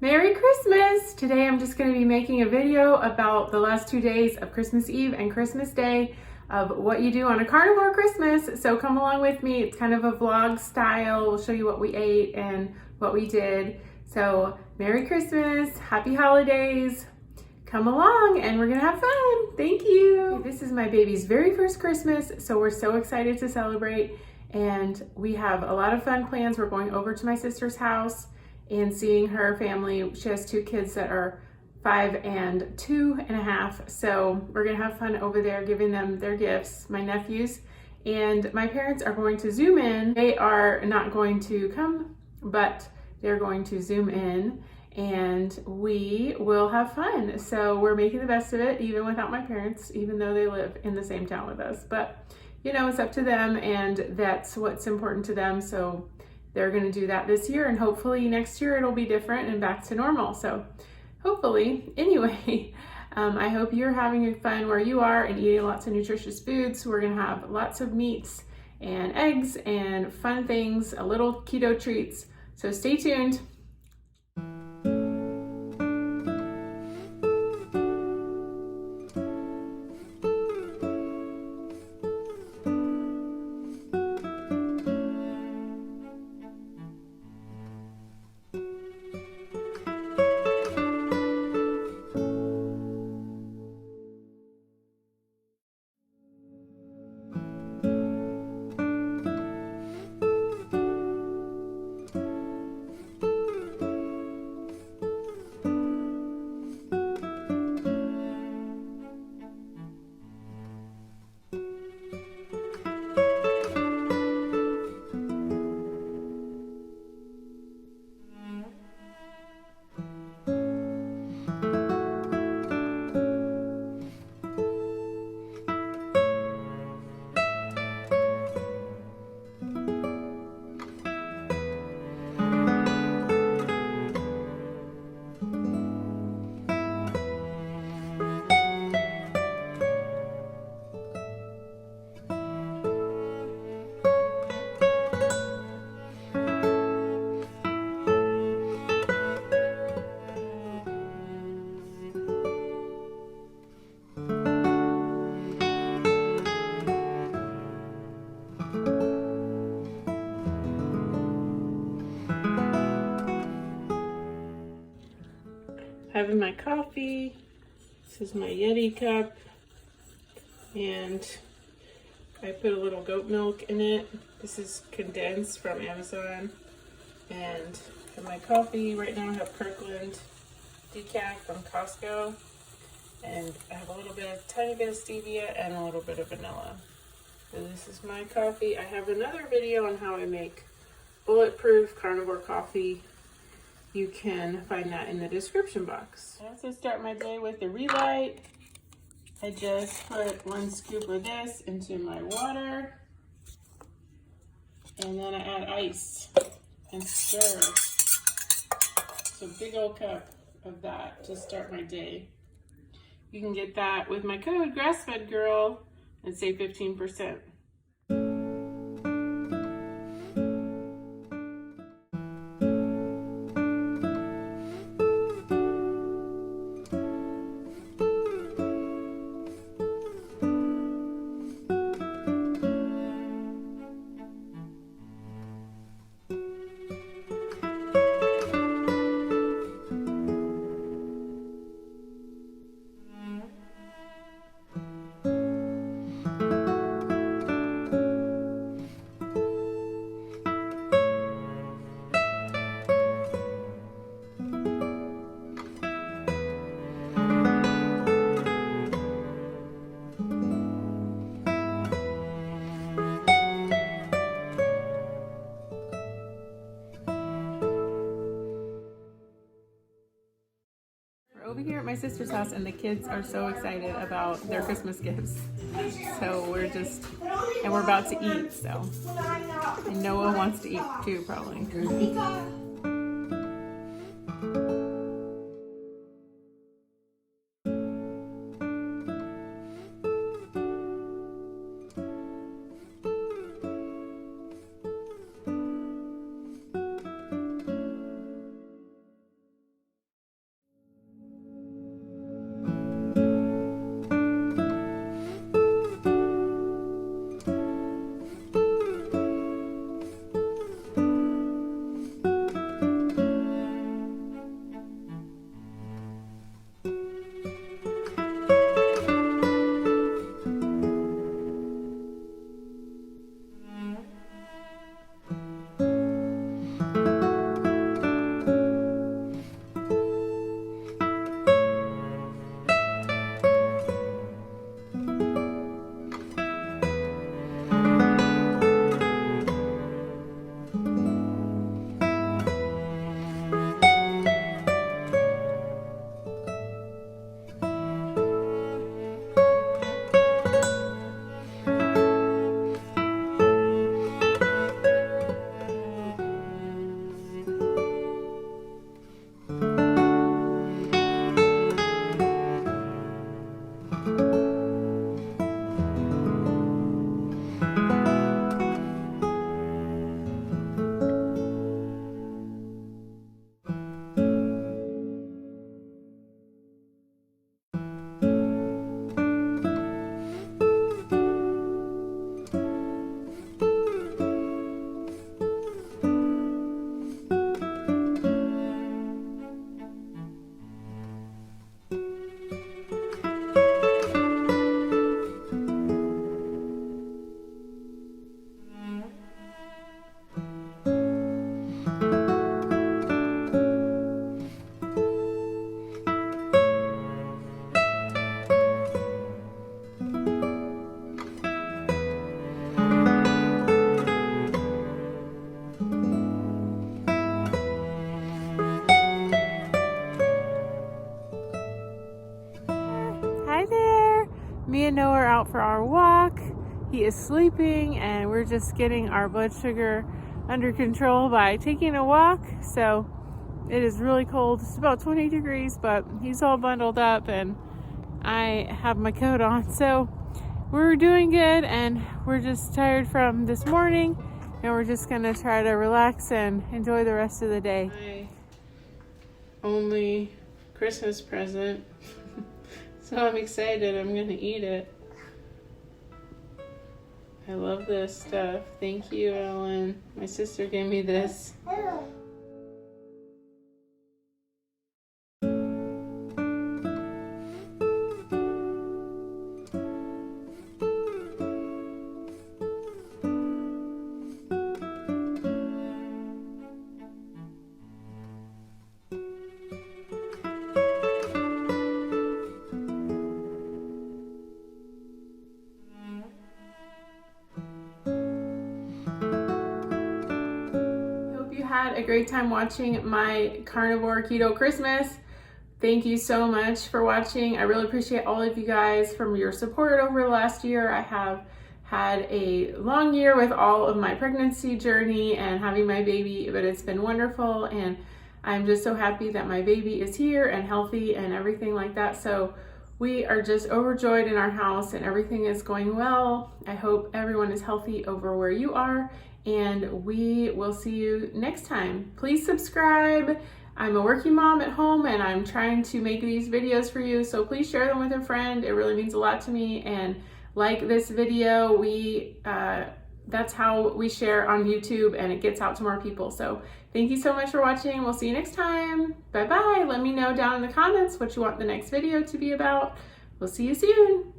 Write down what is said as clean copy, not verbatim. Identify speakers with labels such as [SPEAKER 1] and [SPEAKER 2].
[SPEAKER 1] Merry Christmas! Today I'm just going to be making a video about the last 2 days of Christmas Eve and Christmas Day of what you do on a carnivore Christmas. So come along with me. It's kind of a vlog style. We'll show you what we ate and what we did. So Merry Christmas, Happy Holidays. Come along and we're gonna have fun. Thank you. This is my baby's very first Christmas, so we're so excited to celebrate. And we have a lot of fun plans. We're going over to my sister's house and seeing her family. She has 2 kids that are 5 and 2.5. So we're gonna have fun over there giving them their gifts, my nephews. And my parents are going to Zoom in. They are not going to come, but they're going to Zoom in and we will have fun. So we're making the best of it, even without my parents, even though they live in the same town with us. But you know, it's up to them and that's what's important to them. So they're gonna do that this year and hopefully next year it'll be different and back to normal. So hopefully, anyway, I hope you're having fun where you are and eating lots of nutritious foods. We're gonna have lots of meats and eggs and fun things, a little keto treats. So stay tuned. Having my coffee. This is my Yeti cup, and I put a little goat milk in it. This is condensed from Amazon, and for my coffee right now I have Kirkland decaf from Costco, and I have a little bit of tiny bit of stevia and a little bit of vanilla. So this is my coffee. I have another video on how I make bulletproof carnivore coffee. You can find that in the description box. I also start my day with the relight. I just put 1 scoop of this into my water. And then I add ice and stir. So big old cup of that to start my day. You can get that with my code GrassFedGirl and save 15%. Over here at my sister's house and the kids are so excited about their Christmas gifts. So we're about to eat, so. And Noah wants to eat too, probably. out for our walk. He is sleeping, and we're just getting our blood sugar under control by taking a walk. So it is really cold. It's about 20 degrees, but he's all bundled up and I have my coat on. So we're doing good, and we're just tired from this morning, and we're just gonna try to relax and enjoy the rest of the day. My only Christmas present. So I'm excited. I'm gonna eat it. I love this stuff. Thank you, Ellen. My sister gave me this. Had a great time watching my Carnivore Keto Christmas. Thank you so much for watching. I really appreciate all of you guys from your support over the last year. I have had a long year with all of my pregnancy journey and having my baby, but it's been wonderful, and I'm just so happy that my baby is here and healthy and everything like that. So we are just overjoyed in our house and everything is going well. I hope everyone is healthy over where you are, and we will see you next time. Please subscribe. I'm a working mom at home, and I'm trying to make these videos for you, so please share them with a friend. It really means a lot to me. And like this video, that's how we share on YouTube, and it gets out to more people. So thank you so much for watching. We'll see you next time. Bye bye. Let me know down in the comments what you want the next video to be about. We'll see you soon.